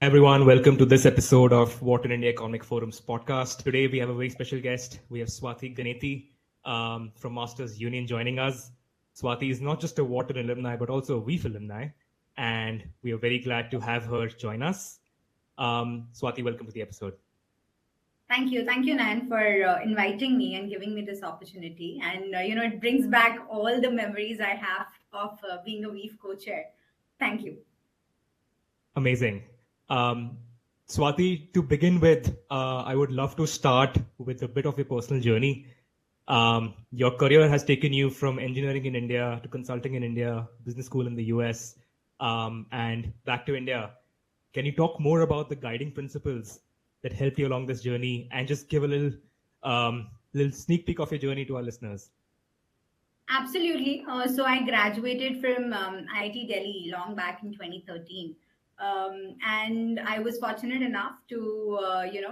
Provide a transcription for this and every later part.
Everyone, welcome to this episode of Wharton India Economic Forum's podcast. Today, we have a very special guest. We have Swati Ganeti from Masters Union joining us. Swati is not just a Wharton alumni, but also a WEEF alumni, and we are very glad to have her join us. Swati, welcome to the episode. Thank you, Nayan, for inviting me and giving me this opportunity. And it brings back all the memories I have of being a WEEF co-chair. Thank you. Amazing. Swati, to begin with, I would love to start with a bit of your personal journey. Your career has taken you from engineering in India to consulting in India, business school in the US, and back to India. Can you talk more about the guiding principles that helped you along this journey, and just give a little sneak peek of your journey to our listeners? Absolutely. So I graduated from IIT Delhi long back in 2013. And I was fortunate enough to,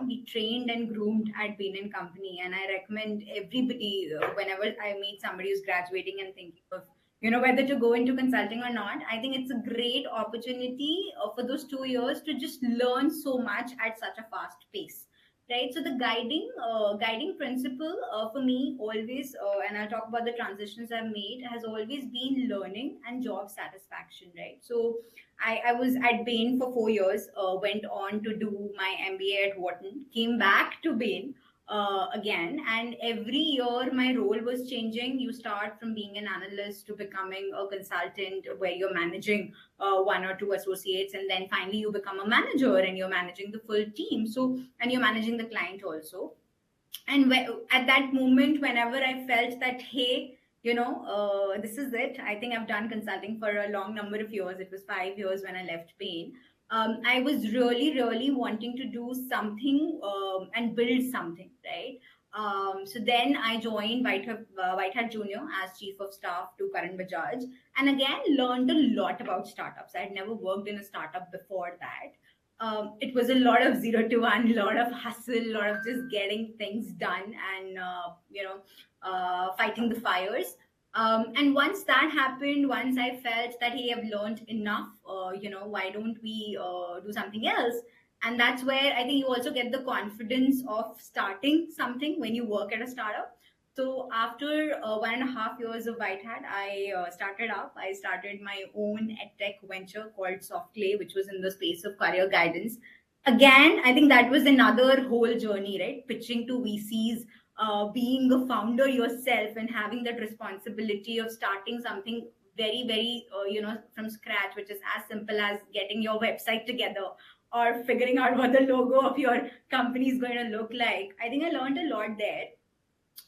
be trained and groomed at Bain & Company. And I recommend everybody, whenever I meet somebody who's graduating and thinking of, whether to go into consulting or not, I think it's a great opportunity for those 2 years to just learn so much at such a fast pace. Right. So the guiding principle for me always, and I'll talk about the transitions I've made, has always been learning and job satisfaction. Right. So I was at Bain for 4 years, went on to do my MBA at Wharton, came back to Bain again, and every year my role was changing. You start from being an analyst to becoming a consultant, where you're managing one or two associates, and then finally you become a manager and you're managing the full team. So, and you're managing the client also. And at that moment, whenever I felt that, hey, this is it. I think I've done consulting for a long number of years. It was 5 years when I left Bain. I was really, really wanting to do something and build something, right? So then I joined White Hat Junior as Chief of Staff to Karan Bajaj, and again learned a lot about startups. I had never worked in a startup before that. It was a lot of 0 to 1, a lot of hustle, a lot of just getting things done and, fighting the fires. And once that happened, once I felt that, hey, I've learned enough, why don't we do something else? And that's where I think you also get the confidence of starting something when you work at a startup. So after 1.5 years of White Hat, I started my own EdTech venture called Softclay, which was in the space of career guidance. Again, I think that was another whole journey, right? Pitching to VCs, being a founder yourself and having that responsibility of starting something very, very, from scratch, which is as simple as getting your website together or figuring out what the logo of your company is going to look like. I think I learned a lot there.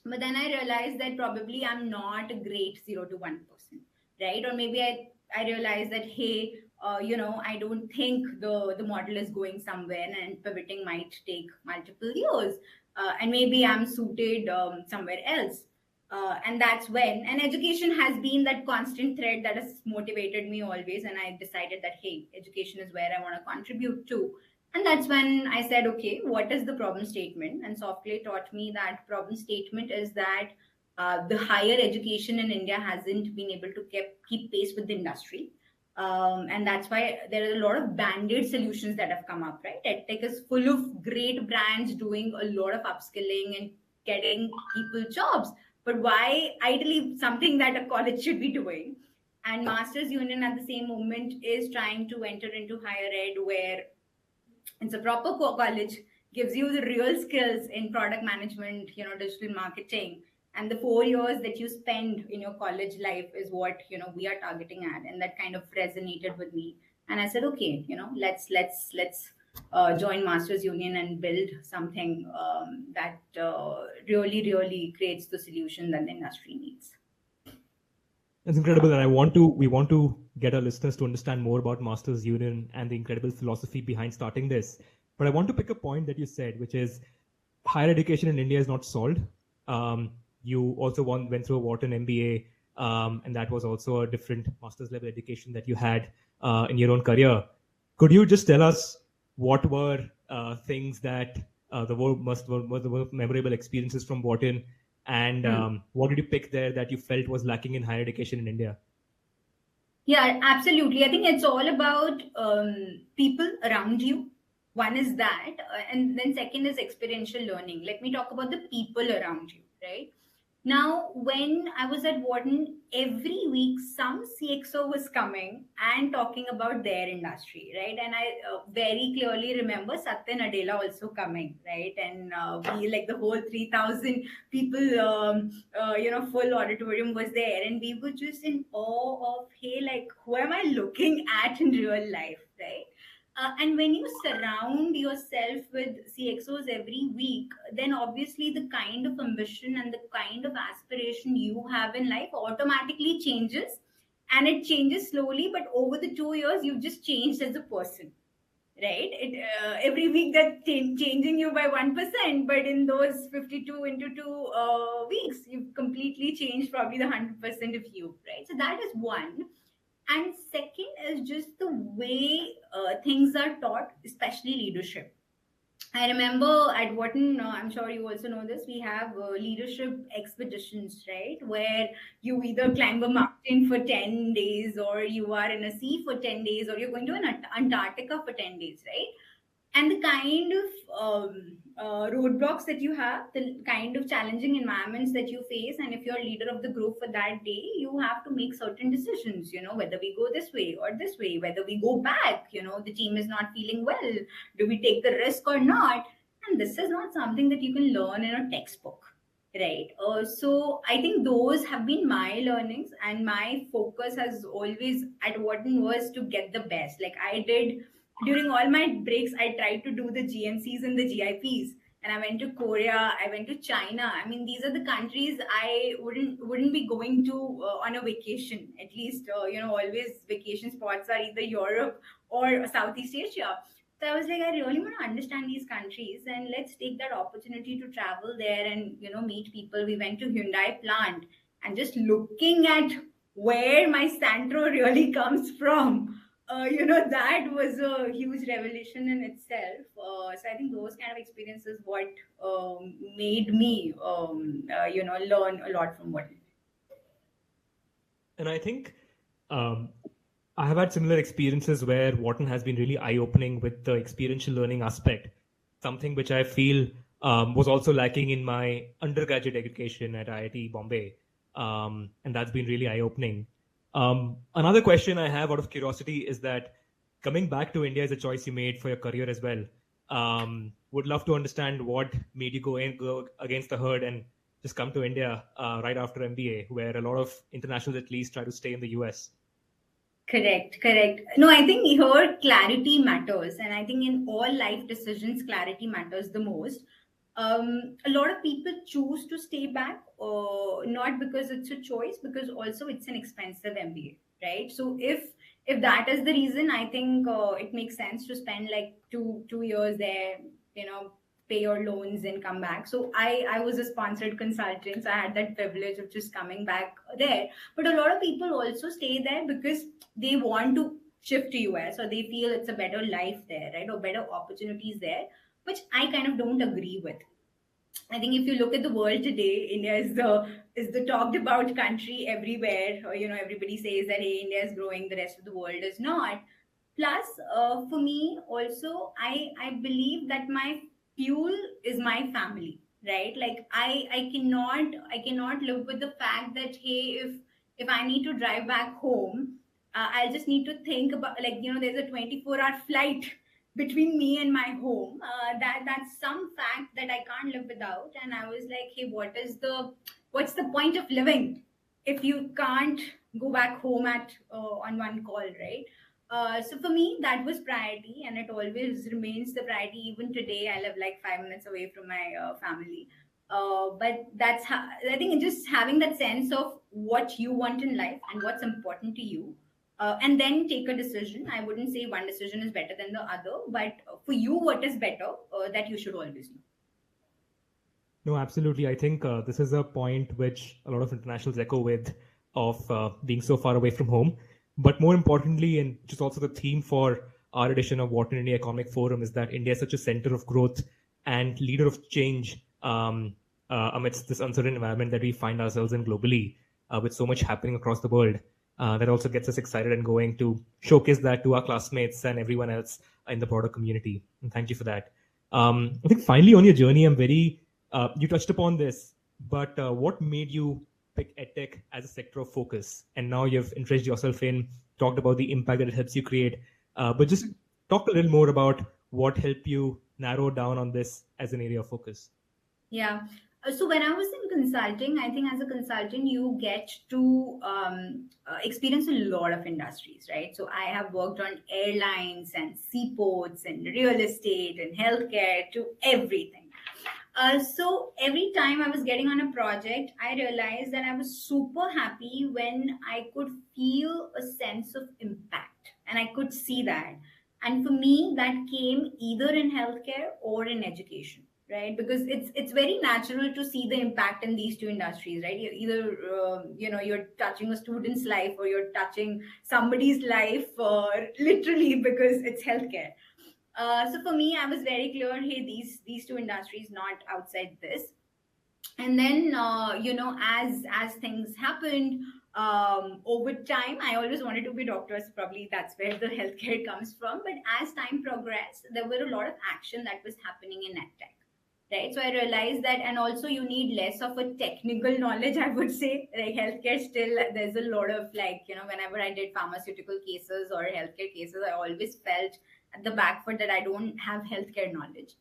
But then I realized that probably I'm not a great 0 to 1 person, right? Or maybe I realized that, hey, I don't think the model is going somewhere, and pivoting might take multiple years. And maybe I'm suited somewhere else. And that's when, and education has been that constant thread that has motivated me always. And I decided that, hey, education is where I want to contribute to. And that's when I said, okay, what is the problem statement? And Softclay taught me that problem statement is that the higher education in India hasn't been able to keep pace with the industry. And that's why there are a lot of band-aid solutions that have come up, right? EdTech is full of great brands doing a lot of upskilling and getting people jobs. But why ideally something that a college should be doing? And Masters Union at the same moment is trying to enter into higher ed, where it's a proper college, gives you the real skills in product management, digital marketing. And the 4 years that you spend in your college life is what, we are targeting at. And that kind of resonated with me. And I said, okay, let's join Masters Union and build something that really, really creates the solution that the industry needs. That's incredible, and we want to get our listeners to understand more about Masters Union and the incredible philosophy behind starting this. But I want to pick a point that you said, which is higher education in India is not solved. You also went through a Wharton MBA, and that was also a different master's level education that you had in your own career. Could you just tell us what were things that were the memorable experiences from Wharton? And what did you pick there that you felt was lacking in higher education in India? Yeah, absolutely. I think it's all about people around you, One is that, and then second is experiential learning. Let me talk about the people around you, right? Now, when I was at Wharton, every week some CXO was coming and talking about their industry, right? And I very clearly remember Satya Nadella also coming, right? And we, like the whole 3,000 people, full auditorium was there. And we were just in awe of, hey, like, who am I looking at in real life, right? And when you surround yourself with CXOs every week, then obviously the kind of ambition and the kind of aspiration you have in life automatically changes. And it changes slowly, but over the 2 years, you've just changed as a person, right? Every week that's changing you by 1%, but in those 52 into 2 weeks, you've completely changed probably the 100% of you, right? So that is one. And second is just the way things are taught, especially leadership. I remember at Wharton, I'm sure you also know this, we have leadership expeditions, right? Where you either climb a mountain for 10 days, or you are in a sea for 10 days, or you're going to an Antarctica for 10 days, right? And the kind of roadblocks that you have, the kind of challenging environments that you face, and if you're leader of the group for that day, you have to make certain decisions, whether we go this way or this way, whether we go back, the team is not feeling well, do we take the risk or not? And this is not something that you can learn in a textbook, right? So I think those have been my learnings, and my focus has always at Wharton was to get the best. Like I did during all my breaks, I tried to do the GMCs and the GIPs. And I went to Korea, I went to China. I mean, these are the countries I wouldn't be going to on a vacation. At least, always vacation spots are either Europe or Southeast Asia. So I was like, I really want to understand these countries, and let's take that opportunity to travel there and meet people. We went to Hyundai plant, and just looking at where my Santro really comes from, that was a huge revelation in itself. So I think those kind of experiences what made me learn a lot from what. And I think I have had similar experiences where Wharton has been really eye-opening with the experiential learning aspect, something which I feel was also lacking in my undergraduate education at IIT Bombay. And that's been really eye-opening. Another question I have out of curiosity is that coming back to India is a choice you made for your career as well. Would love to understand what made you go against the herd and just come to India right after MBA, where a lot of internationals at least try to stay in the US. Correct. No, I think here clarity matters, and I think in all life decisions, clarity matters the most. A lot of people choose to stay back, not because it's a choice, because also it's an expensive MBA, right? So if that is the reason, I think it makes sense to spend like two years there, pay your loans and come back. So I was a sponsored consultant, so I had that privilege of just coming back there. But a lot of people also stay there because they want to shift to US, or they feel it's a better life there, right, or better opportunities there, which I kind of don't agree with. I think if you look at the world today, India is the talked about country everywhere. Everybody says that hey, India is growing, the rest of the world is not. Plus, for me also, I believe that my fuel is my family, right? Like I cannot live with the fact that hey, if I need to drive back home, I'll just need to think about, like, there's a 24-hour flight between me and my home. That's some fact that I can't live without. And I was like, hey, what's the point of living if you can't go back home at on one call, right? So for me, that was priority, and it always remains the priority. Even today, I live like 5 minutes away from my family. But that's how I think just having that sense of what you want in life and what's important to you, and then take a decision. I wouldn't say one decision is better than the other, but for you, what is better, that you should always know. No, absolutely. I think this is a point which a lot of internationals echo with, of being so far away from home. But more importantly, and which is also the theme for our edition of Wharton India Economic Forum, is that India is such a center of growth and leader of change amidst this uncertain environment that we find ourselves in globally, with so much happening across the world. That also gets us excited and going to showcase that to our classmates and everyone else in the broader community. And thank you for that. I think finally on your journey, you touched upon this, but what made you pick EdTech as a sector of focus? And now you've entrenched yourself in, talked about the impact that it helps you create. But just talk a little more about what helped you narrow down on this as an area of focus. Yeah. So when I was in consulting, I think as a consultant, you get to experience a lot of industries, right? So I have worked on airlines and seaports and real estate and healthcare to everything. So every time I was getting on a project, I realized that I was super happy when I could feel a sense of impact and I could see that. And for me, that came either in healthcare or in education, right? Because it's very natural to see the impact in these two industries, right? Either you're touching a student's life or you're touching somebody's life, literally, because it's healthcare. So for me, I was very clear, hey, these two industries, not outside this. And then as things happened over time, I always wanted to be doctors. Probably that's where the healthcare comes from. But as time progressed, there were a lot of action that was happening in edtech. Right. So I realized that, and also you need less of a technical knowledge, I would say. Like healthcare, still, there's a lot of whenever I did pharmaceutical cases or healthcare cases, I always felt at the back foot that I don't have healthcare knowledge.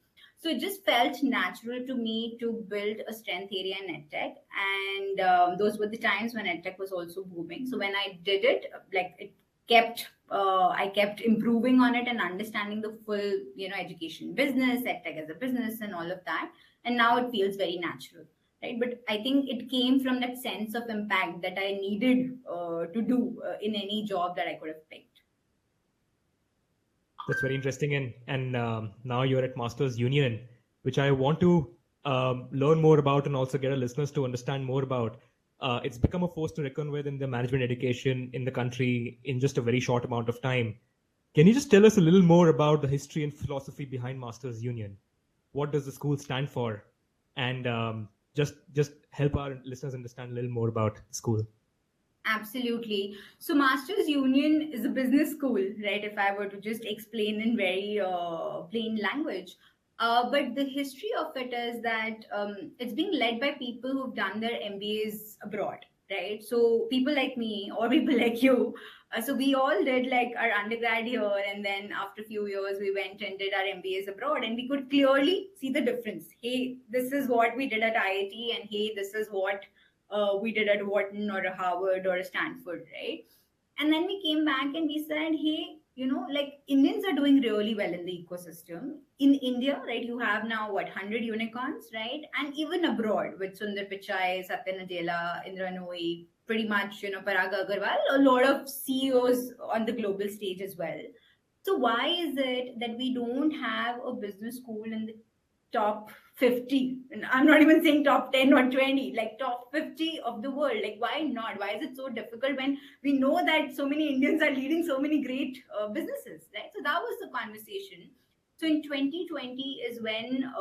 So it just felt natural to me to build a strength area in edtech, and those were the times when edtech was also booming. So when I did it, I kept improving on it and understanding the full, education business, edtech as a business, and all of that. And now it feels very natural, right? But I think it came from that sense of impact that I needed to do in any job that I could have picked. That's very interesting. And now you're at Masters Union, which I want to learn more about and also get our listeners to understand more about. It's become a force to reckon with in the management education in the country in just a very short amount of time. Can you just tell us a little more about the history and philosophy behind Masters Union? What does the school stand for? And just help our listeners understand a little more about the school. Absolutely. So, Masters Union is a business school, right? If I were to just explain in very plain language. But the history of it is that it's being led by people who've done their MBAs abroad, right? So, people like me or people like you. So, we all did like our undergrad here, and then after a few years, we went and did our MBAs abroad, and we could clearly see the difference. Hey, this is what we did at IIT, and hey, this is what we did at Wharton or a Harvard or a Stanford, right? And then we came back and we said, hey, like Indians are doing really well in the ecosystem. In India, right, you have now 100 unicorns, right? And even abroad with Sundar Pichai, Satya Nadella, Indra Nooyi, pretty much, Parag Agarwal, a lot of CEOs on the global stage as well. So why is it that we don't have a business school in the top 50? And I'm not even saying top 10 or 20, like top 50 of the world. Like, why not? Why is it so difficult when we know that so many Indians are leading so many great businesses, right? So that was the conversation. So in 2020 is when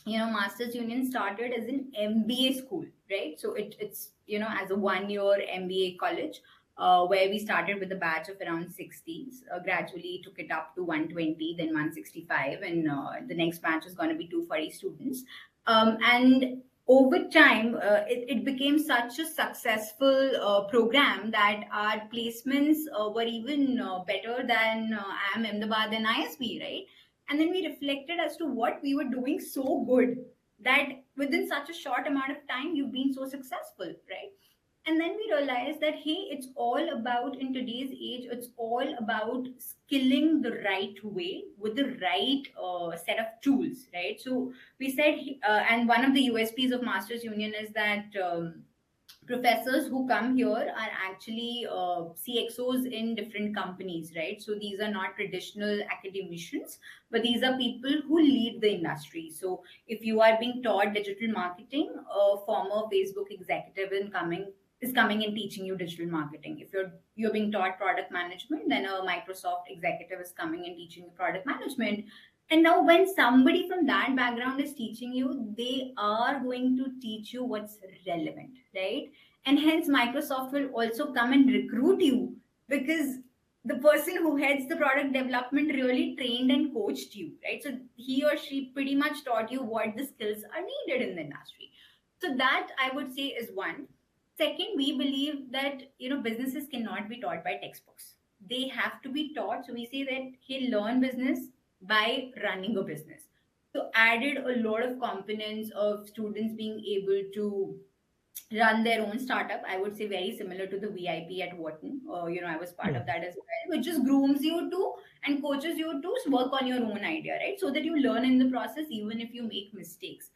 Masters Union started as an MBA school, right? So it's as a 1 year MBA college, where we started with a batch of around 60s, gradually took it up to 120, then 165, and the next batch is going to be 240 students. And over time, it became such a successful program that our placements were even better than IIM Ahmedabad and ISB, right? And then we reflected as to what we were doing so good that within such a short amount of time, you've been so successful, right? And then we realized that, hey, it's all about, in today's age, it's all about skilling the right way with the right set of tools, right? So we said, and one of the USPs of Masters Union is that professors who come here are actually CXOs in different companies, right? So these are not traditional academicians, but these are people who lead the industry. So if you are being taught digital marketing, a former Facebook executive is coming and teaching you digital marketing. If you're being taught product management, then a Microsoft executive is coming and teaching you product management. And now, when somebody from that background is teaching you, they are going to teach you what's relevant, right? And hence Microsoft will also come and recruit you, because the person who heads the product development really trained and coached you, right? So he or she pretty much taught you what the skills are needed in the industry. So that, I would say, is one. Second, we believe that businesses cannot be taught by textbooks. They have to be taught. So we say that, hey, learn business by running a business. So added a lot of components of students being able to run their own startup. I would say very similar to the VIP at Wharton. I was part Hmm. of that as well, which just grooms you to and coaches you to work on your own idea, right? So that you learn in the process, even if you make mistakes.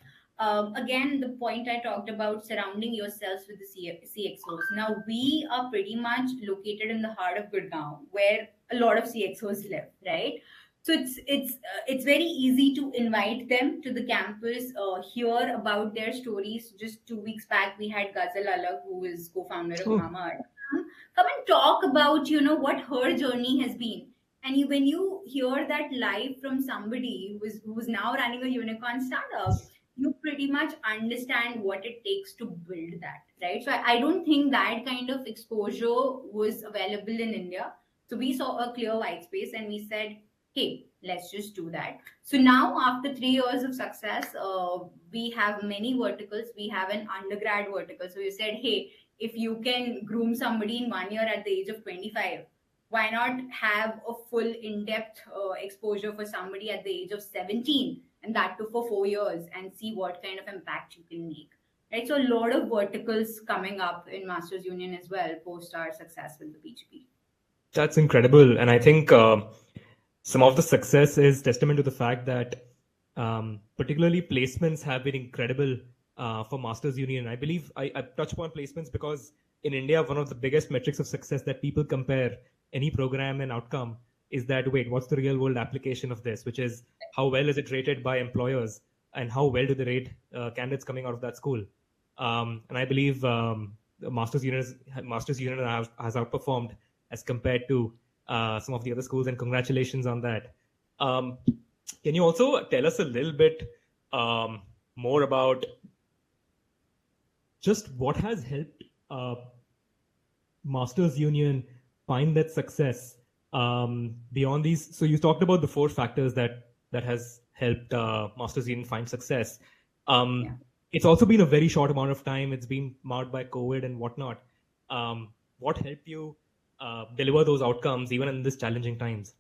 Again, the point I talked about, surrounding yourselves with the CXOs. Now, we are pretty much located in the heart of Gurgaon, where a lot of CXOs live, right? So it's very easy to invite them to the campus, hear about their stories. Just 2 weeks back, we had Ghazal Alak, who is co-founder of Oh, Mama Earth, come and talk about what her journey has been. And when you hear that live from somebody who's now running a unicorn startup, you pretty much understand what it takes to build that, right? So I don't think that kind of exposure was available in India. So we saw a clear white space and we said, hey, let's just do that. So now, after 3 years of success, we have many verticals. We have an undergrad vertical. So you said, hey, if you can groom somebody in 1 year at the age of 25, why not have a full in-depth exposure for somebody at the age of 17, and that too for 4 years, and see what kind of impact you can make, right? So a lot of verticals coming up in Masters Union as well post our success with the PGP. that's incredible. And I think some of the success is testament to the fact that particularly placements have been incredible for Masters Union. I believe I touch upon placements because in India, one of the biggest metrics of success that people compare any program and outcome is that, wait, what's the real world application of this? Which is, how well is it rated by employers and how well do they rate candidates coming out of that school? And I believe the Masters Union has outperformed as compared to some of the other schools, and congratulations on that. Um, can you also tell us a little bit more about just what has helped Masters Union find that success beyond these? So you talked about the four factors that has helped Masters Union find success. Yeah. It's also been a very short amount of time. It's been marred by COVID and whatnot. What helped you deliver those outcomes even in these challenging times?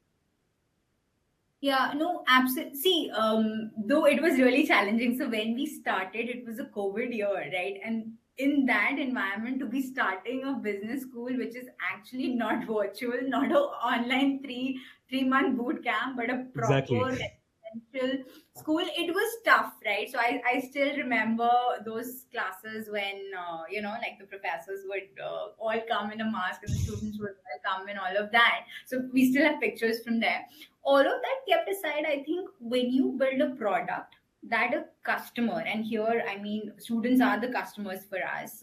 Yeah, no, absolutely. See, though it was really challenging. So when we started, it was a COVID year, right? And in that environment, to be starting a business school, which is actually not virtual, not a online three month boot camp, but a Exactly. proper residential school, it was tough, right? So I still remember those classes when like the professors would all come in a mask and the students would all come in all of that. So we still have pictures from there. All of that kept aside, I think when you build a product that a customer, and here I mean students are the customers for us,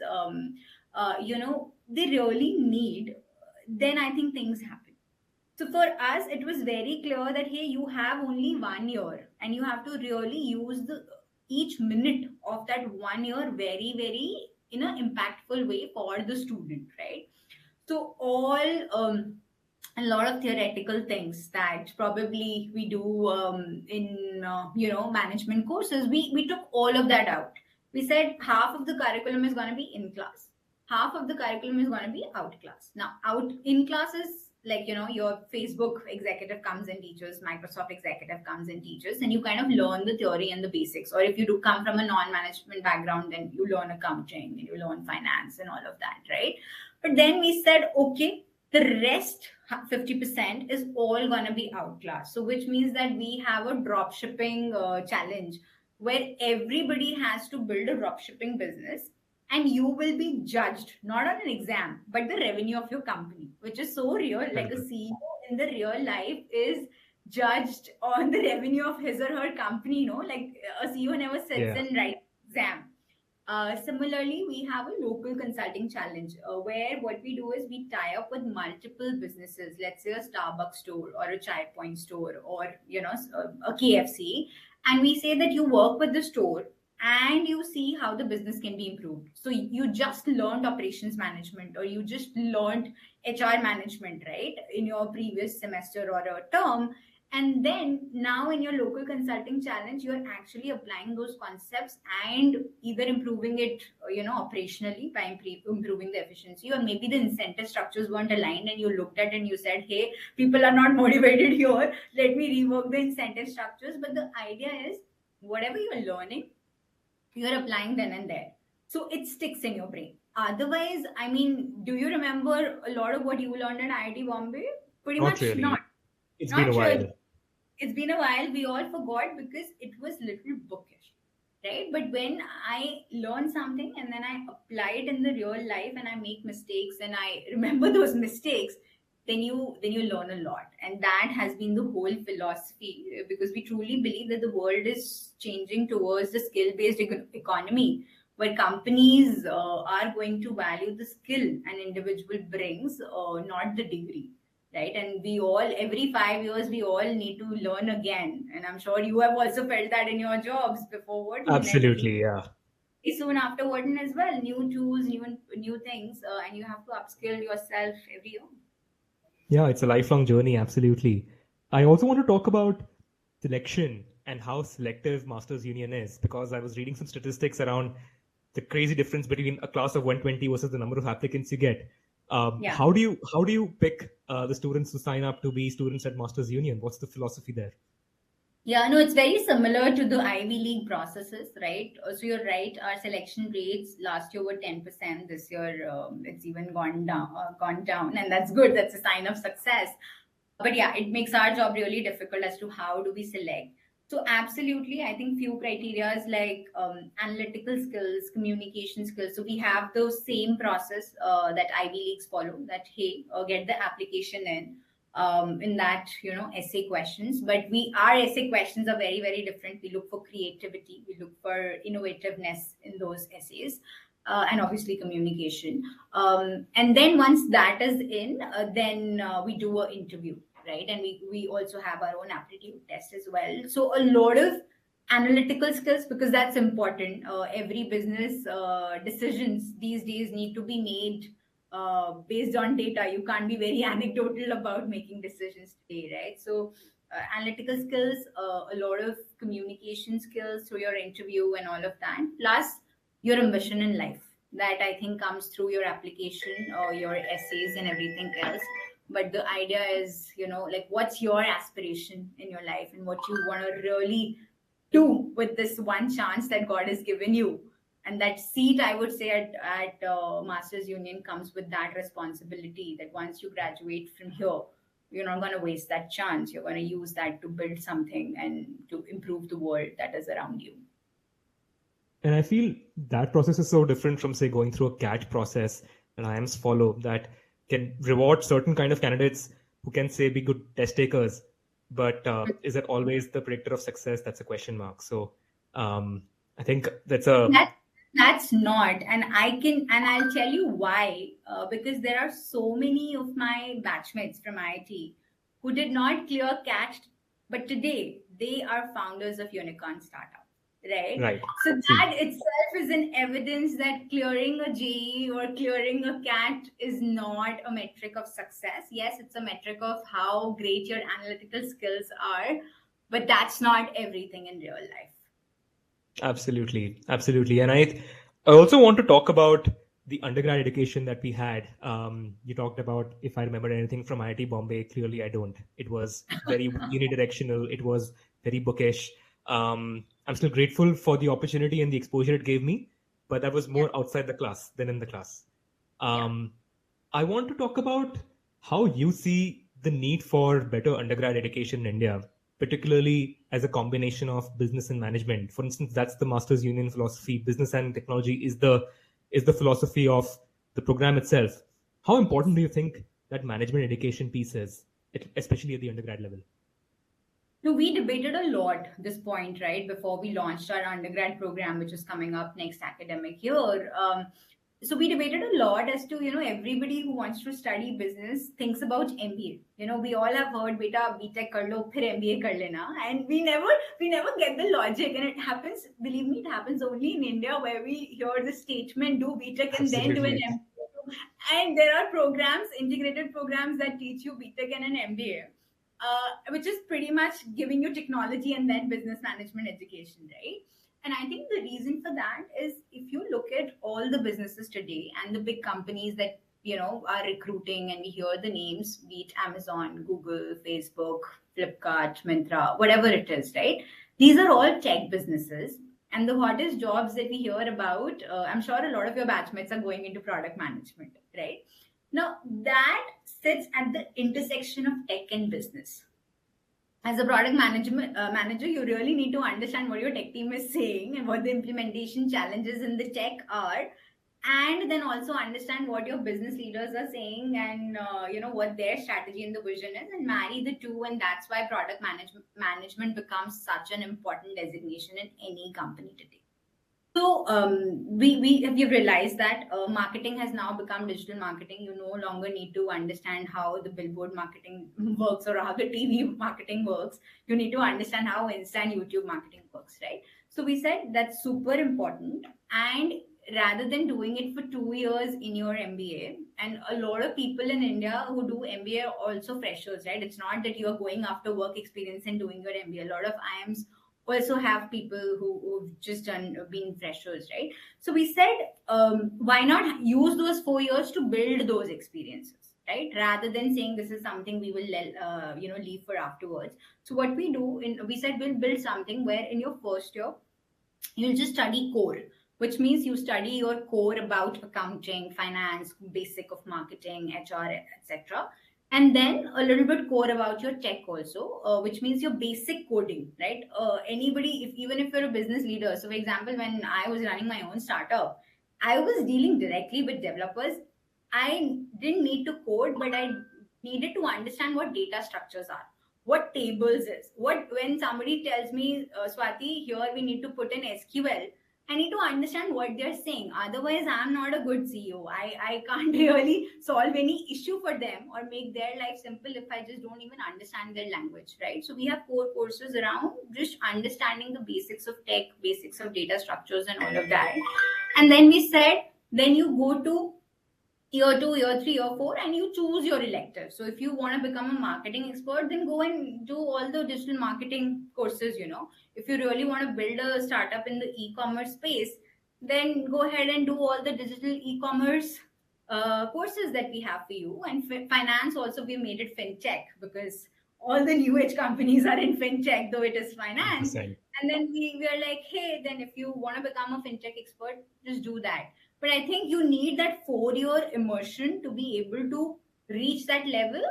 they really need, then I think things happen. So for us, it was very clear that, hey, you have only 1 year and you have to really use the each minute of that 1 year very, very in an impactful way for the student, right? So all a lot of theoretical things that probably we do in management courses, we took all of that out. We said half of the curriculum is going to be in class, half of the curriculum is going to be out class. Now out in classes, like your Facebook executive comes and teaches, Microsoft executive comes and teaches, and you kind of learn the theory and the basics. Or if you do come from a non-management background, then you learn accounting and you learn finance and all of that, right? But then we said, okay, the rest 50% is all going to be outclassed. So which means that we have a drop shipping challenge where everybody has to build a drop shipping business, and you will be judged not on an exam but the revenue of your company, which is so real. Like a Incredible. CEO in the real life is judged on the revenue of his or her company, like a CEO never sits Yeah. and writes exam. Similarly, we have a local consulting challenge where what we do is we tie up with multiple businesses, let's say a Starbucks store or a Chai Point store or a KFC, and we say that you work with the store and you see how the business can be improved. So you just learned operations management, or you just learned HR management, right, in your previous semester or a term. And then now in your local consulting challenge, you're actually applying those concepts and either improving it, operationally by improving the efficiency, or maybe the incentive structures weren't aligned and you looked at and you said, hey, people are not motivated here. Let me rework the incentive structures. But the idea is whatever you're learning, you're applying then and there. So it sticks in your brain. Otherwise, I mean, do you remember a lot of what you learned at IIT Bombay? Pretty Not much not. really. It's been a Not really. while. It's been a while. We all forgot because it was little bookish, right? But when I learn something and then I apply it in the real life and I make mistakes and I remember those mistakes, then you learn a lot. And that has been the whole philosophy, because we truly believe that the world is changing towards the skill based economy, where companies are going to value the skill an individual brings, not the degree, right? And we all, every 5 years, we all need to learn again. And I'm sure you have also felt that in your jobs before Wharton, and Absolutely, yeah. soon after Wharton as well. New tools, new things, and you have to upskill yourself every year. Yeah, it's a lifelong journey, absolutely. I also want to talk about selection and how selective Masters Union is, because I was reading some statistics around the crazy difference between a class of 120 versus the number of applicants you get. Yeah. How do you pick the students to sign up to be students at Masters Union? What's the philosophy there? Yeah, no, it's very similar to the Ivy League processes, right? So you're right. Our selection rates last year were 10%. This year, it's even gone down, and that's good. That's a sign of success. But yeah, it makes our job really difficult as to how do we select. So absolutely, I think few criteria is like analytical skills, communication skills. So we have the same process that Ivy Leagues follow. That hey, get the application in that essay questions. But our essay questions are very very different. We look for creativity, we look for innovativeness in those essays, and obviously communication. And then once that is in, then we do an interview, right? And we also have our own aptitude test as well. So a lot of analytical skills, because that's important. Every business decisions these days need to be made based on data. You can't be very anecdotal about making decisions today, right? So analytical skills, a lot of communication skills through your interview and all of that, plus your ambition in life, that I think comes through your application or your essays and everything else. But the idea is, like, what's your aspiration in your life and what you want to really do with this one chance that God has given you. And that seat, I would say, at Masters Union comes with that responsibility that once you graduate from here, you're not going to waste that chance. You're going to use that to build something and to improve the world that is around you. And I feel that process is so different from, say, going through a CAT process that IIMs follow, that can reward certain kind of candidates who can, say, be good test takers. But is it always the predictor of success? That's a question mark. So I think that's not, and I'll tell you why. Because there are so many of my batchmates from IIT who did not clear CAT, but today they are founders of unicorn startups. Right. So that itself is an evidence that clearing a JE or clearing a CAT is not a metric of success. Yes, it's a metric of how great your analytical skills are, but that's not everything in real life. Absolutely. And I also want to talk about the undergrad education that we had. You talked about if I remember anything from IIT Bombay. Clearly, I don't. It was very unidirectional. It was very bookish. I'm still grateful for the opportunity and the exposure it gave me, but that was more outside the class than in the class. I want to talk about how you see the need for better undergrad education in India, particularly as a combination of business and management. For instance, that's the Masters Union philosophy. Business and technology is the philosophy of the program itself. How important do you think that management education piece is, especially at the undergrad level? No, we debated a lot this point, right, before we launched our undergrad program, which is coming up next academic year. So we debated a lot as to, everybody who wants to study business thinks about MBA. We all have heard beta BTech kar lo phir MBA kar lena, and we never get the logic, and it happens, believe me, it happens only in India, where we hear the statement do BTech and then do an Absolutely. MBA. And there are programs, integrated programs, that teach you BTech and an MBA, which is pretty much giving you technology and then business management education, right? And I think the reason for that is, if you look at all the businesses today and the big companies that are recruiting, and we hear the names, be it Amazon, Google, Facebook, Flipkart, Myntra, whatever it is, right? These are all tech businesses. And the hottest jobs that we hear about, I'm sure a lot of your batchmates are going into product management, right? Now, that sits at the intersection of tech and business. As a product management manager, you really need to understand what your tech team is saying and what the implementation challenges in the tech are, and then also understand what your business leaders are saying, and what their strategy and the vision is, and marry the two. And that's why product management becomes such an important designation in any company today. So we've realized that marketing has now become digital marketing. You no longer need to understand how the billboard marketing works or how the TV marketing works. You need to understand how instant YouTube marketing works, right? So we said that's super important. And rather than doing it for 2 years in your MBA, and a lot of people in India who do MBA are also freshers, right? It's not that you are going after work experience and doing your MBA. A lot of IIMs also have people who've just been freshers, right? So we said, why not use those 4 years to build those experiences, right? Rather than saying this is something we will leave for afterwards. So what we said we'll build something where in your first year you'll just study core, which means you study your core about accounting, finance, basic of marketing, HR, etc. And then a little bit core about your tech also, which means your basic coding, right? Anybody, if even if you're a business leader. So, for example, when I was running my own startup, I was dealing directly with developers. I didn't need to code, but I needed to understand what data structures are, what tables is, what when somebody tells me, Swati, here we need to put in SQL, I need to understand what they're saying. Otherwise, I'm not a good CEO. I can't really solve any issue for them or make their life simple if I just don't even understand their language, right? So we have core courses around just understanding the basics of tech, basics of data structures, and all of that. And then we said, then you go to year two, year three, year four, and you choose your elective. So if you want to become a marketing expert, then go and do all the digital marketing courses. If you really want to build a startup in the e-commerce space, then go ahead and do all the digital e-commerce courses that we have for you. And finance also, we made it fintech, because all the new age companies are in fintech, though it is finance. 100%. And then we are like, hey, then if you want to become a fintech expert, just do that. But I think you need that 4 year immersion to be able to reach that level.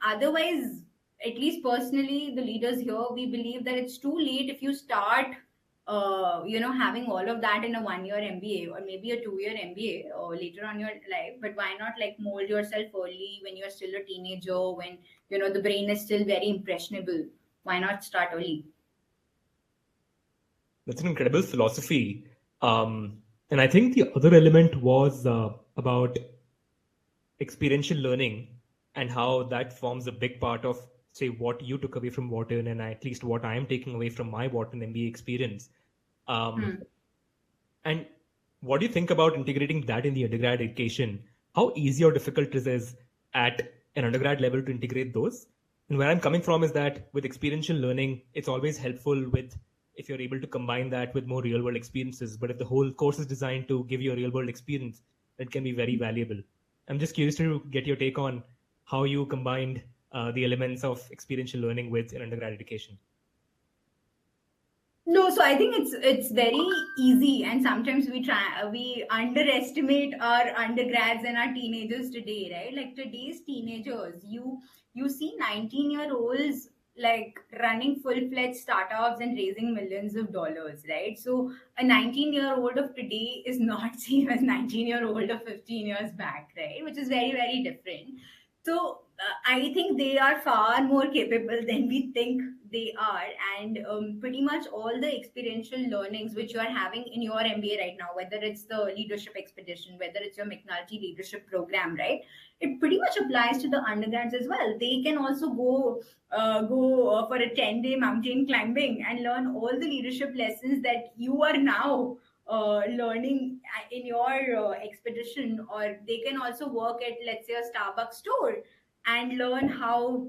Otherwise, at least personally, the leaders here, we believe that it's too late if you start, having all of that in a 1 year MBA or maybe a 2 year MBA or later on your life. But why not like mold yourself early when you're still a teenager, when, the brain is still very impressionable? Why not start early? That's an incredible philosophy. And I think the other element was about experiential learning and how that forms a big part of, say, what you took away from Wharton, and at least what I am taking away from my Wharton MBA experience. And what do you think about integrating that in the undergrad education? How easy or difficult it is at an undergrad level to integrate those? And where I'm coming from is that with experiential learning, it's always helpful with if you're able to combine that with more real world experiences. But if the whole course is designed to give you a real world experience, that can be very valuable. I'm just curious to get your take on how you combined the elements of experiential learning with an undergrad education. No, so I think it's very easy, and sometimes we underestimate our undergrads and our teenagers today, right? Like today's teenagers, you see 19-year-olds like running full-fledged startups and raising millions of dollars, right? So a 19-year-old of today is not same as 19-year-old of 15 years back, right? Which is very, very different. So I think they are far more capable than we think they are, and pretty much all the experiential learnings which you are having in your MBA right now, whether it's the leadership expedition, whether it's your McNulty leadership program, right? It pretty much applies to the undergrads as well. They can also go for a 10-day mountain climbing and learn all the leadership lessons that you are now learning in your expedition, or they can also work at, let's say, a Starbucks store and learn how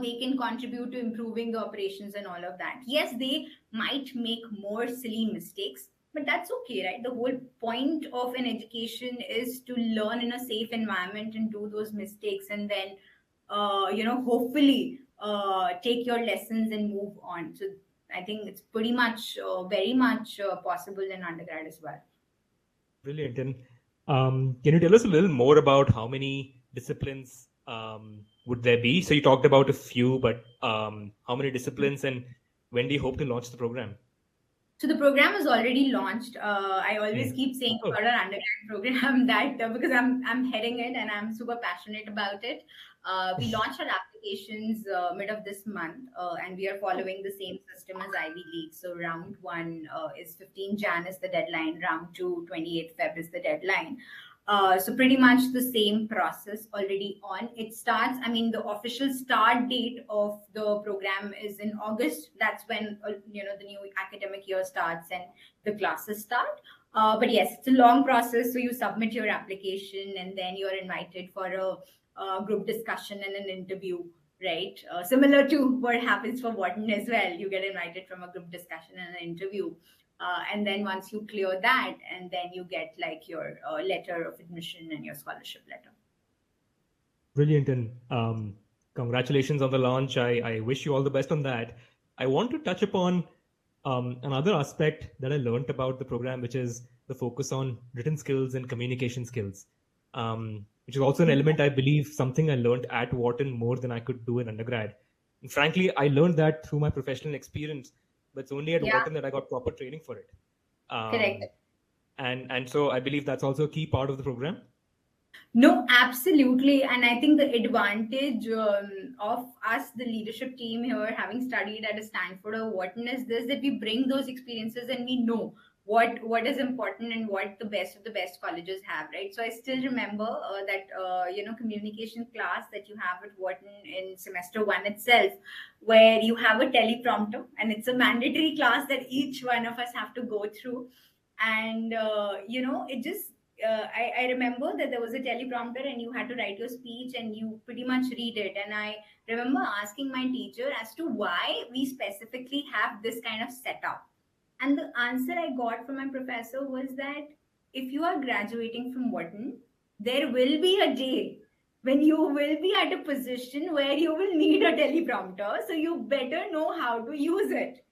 they can contribute to improving the operations and all of that. Yes, they might make more silly mistakes, but that's okay, right? The whole point of an education is to learn in a safe environment and do those mistakes, and then hopefully take your lessons and move on. So I think it's pretty much very much possible in undergrad as well. Brilliant. And can you tell us a little more about how many disciplines would there be? So you talked about a few, but how many disciplines, and when do you hope to launch the program? So the program is already launched. I always keep saying Oh. about our undergrad program that because I'm heading it and I'm super passionate about it. We launched our applications mid of this month, and we are following the same system as Ivy League. So round one is 15 Jan is the deadline. Round two, 28th Feb is the deadline. So pretty much the same process already on. It starts, I mean, the official start date of the program is in August. That's when, the new academic year starts and the classes start. But yes, it's a long process. So you submit your application and then you're invited for a group discussion and an interview, right? Similar to what happens for Wharton as well. You get invited from a group discussion and an interview. And then once you clear that, and then you get like your letter of admission and your scholarship letter. Brilliant. And congratulations on the launch. I wish you all the best on that. I want to touch upon another aspect that I learned about the program, which is the focus on written skills and communication skills, which is also an element, I believe, something I learned at Wharton more than I could do in undergrad. And frankly, I learned that through my professional experience, but it's only at Wharton that I got proper training for it. Correct. And so I believe that's also a key part of the program. No, absolutely. And I think the advantage of us, the leadership team here, having studied at a Stanford or Wharton, is this, that we bring those experiences and we know what is important and what the best of the best colleges have, right? So I still remember that communication class that you have at Wharton in semester one itself, where you have a teleprompter, and it's a mandatory class that each one of us have to go through. And it just I remember that there was a teleprompter and you had to write your speech and you pretty much read it. And I remember asking my teacher as to why we specifically have this kind of setup. And the answer I got from my professor was that if you are graduating from Wharton, there will be a day when you will be at a position where you will need a teleprompter. So you better know how to use it.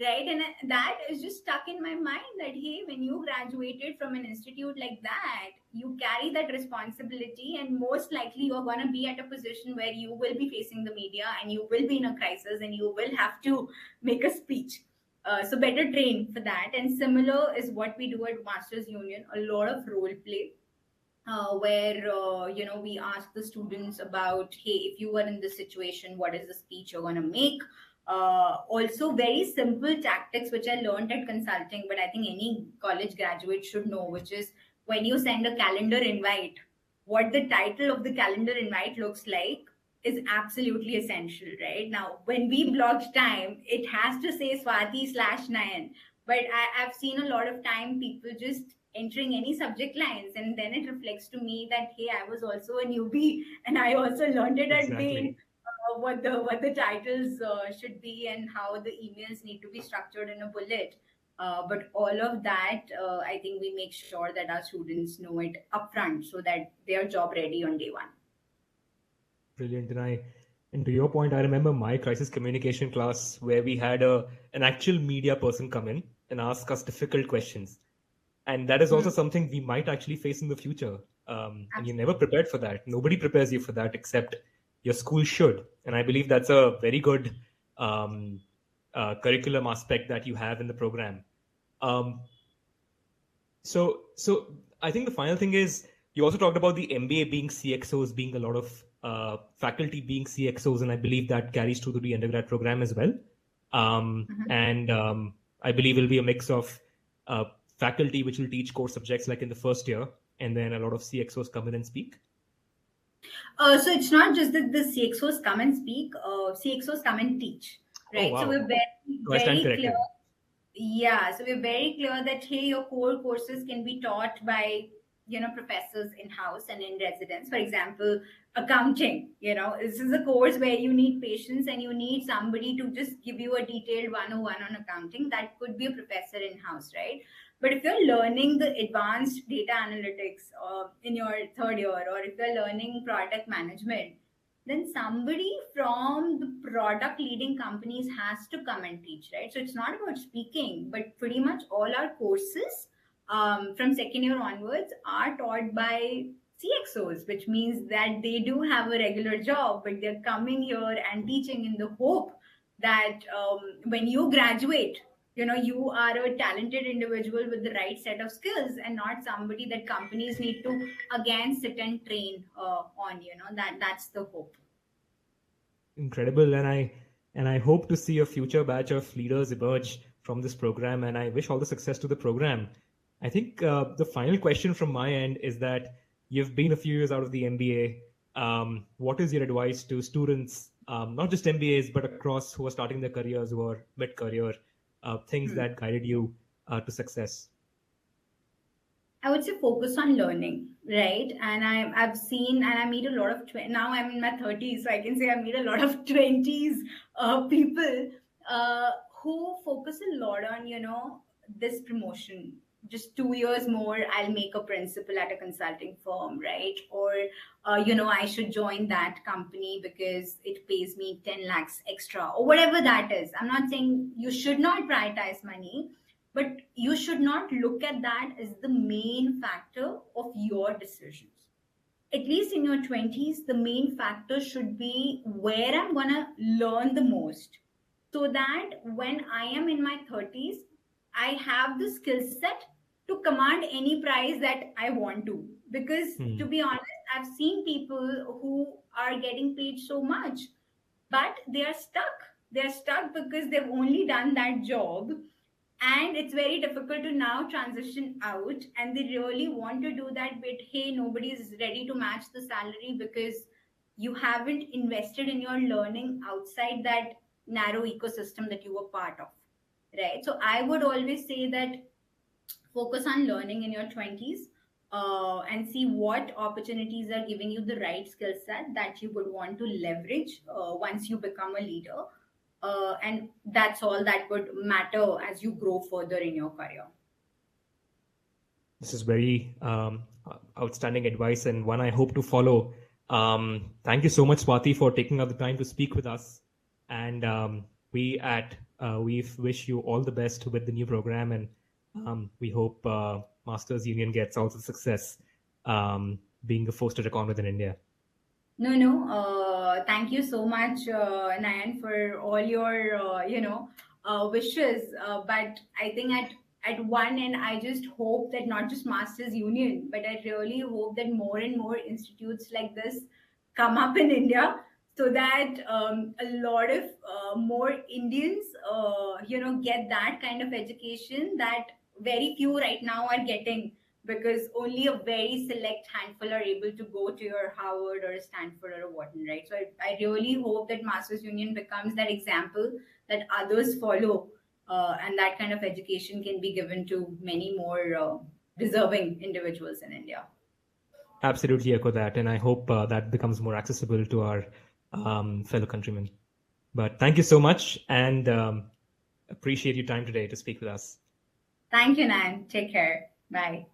Right. And that is just stuck in my mind that, hey, when you graduated from an institute like that, you carry that responsibility, and most likely you're going to be at a position where you will be facing the media and you will be in a crisis and you will have to make a speech. So better train for that. And similar is what we do at Masters Union, a lot of role play. Where we ask the students about, hey, if you were in this situation, what is the speech you're going to make? Also very simple tactics which I learned at consulting, but I think any college graduate should know, which is when you send a calendar invite, what the title of the calendar invite looks like is absolutely essential. Right now, when we blocked time, it has to say Swati/Nayan, but I've seen a lot of time people just entering any subject lines, and then it reflects to me that, hey, I was also a newbie and I also learned it at Bain, what the titles should be and how the emails need to be structured in a bullet. But all of that, I think we make sure that our students know it upfront so that they are job ready on day one. Brilliant. And to your point, I remember my crisis communication class where we had an actual media person come in and ask us difficult questions. And that is also something we might actually face in the future. And you're never prepared for that. Nobody prepares you for that except your school should. And I believe that's a very good curriculum aspect that you have in the program. So I think the final thing is, you also talked about the MBA being CXOs being a lot of faculty being CXOs, and I believe that carries through to the undergrad program as well. And I believe it'll be a mix of faculty which will teach core subjects like in the first year, and then a lot of CXOs come in and speak. So it's not just that the CXOs come and speak, CXOs come and teach, right? Oh, wow. So we're So I stand very corrected. clear. Yeah, so we're very clear that, hey, your core courses can be taught by, professors in-house and in residence. For example, accounting, this is a course where you need patience and you need somebody to just give you a detailed 101 on accounting. That could be a professor in-house, right? But if you're learning the advanced data analytics in your third year, or if you're learning product management, then somebody from the product leading companies has to come and teach, right? So it's not about speaking, but pretty much all our courses from second year onwards are taught by CXOs, which means that they do have a regular job, but they're coming here and teaching in the hope that when you graduate, you are a talented individual with the right set of skills and not somebody that companies need to again sit and train on. That's the hope. Incredible. And I hope to see a future batch of leaders emerge from this program, and I wish all the success to the program. I think the final question from my end is that you've been a few years out of the MBA. What is your advice to students, not just MBAs, but across, who are starting their careers, who are mid-career, things that guided you to success? I would say focus on learning, right? And I've seen, and I meet a lot of now I'm in my 30s, so I can say I meet a lot of 20s people who focus a lot on this promotion. Just 2 years more, I'll make a principal at a consulting firm, right? Or I should join that company because it pays me 10 lakhs extra, or whatever that is. I'm not saying you should not prioritize money, but you should not look at that as the main factor of your decisions. At least in your 20s, the main factor should be where I'm going to learn the most, so that when I am in my 30s, I have the skill set to command any price that I want to. Because to be honest, I've seen people who are getting paid so much, but they are stuck. They're stuck because they've only done that job, and it's very difficult to now transition out, and they really want to do that, but hey, nobody is ready to match the salary because you haven't invested in your learning outside that narrow ecosystem that you were part of, right? So I would always say that focus on learning in your 20s, and see what opportunities are giving you the right skill set that you would want to leverage once you become a leader, and that's all that would matter as you grow further in your career. This is very outstanding advice, and one I hope to follow. Thank you so much, Swati, for taking out the time to speak with us. And we wish you all the best with the new program, and we hope Masters Union gets all the success, being the first to reckon with in India. No. Thank you so much, Nayan, for all your wishes. But I think at one end, I just hope that not just Masters Union, but I really hope that more and more institutes like this come up in India, so that a lot of more Indians, get that kind of education that very few right now are getting, because only a very select handful are able to go to your Harvard or a Stanford or a Wharton, right? So I really hope that Masters Union becomes that example that others follow, and that kind of education can be given to many more deserving individuals in India. Absolutely echo that, and I hope that becomes more accessible to our fellow countrymen. But thank you so much, and appreciate your time today to speak with us. Thank you, Nan. Take care. Bye.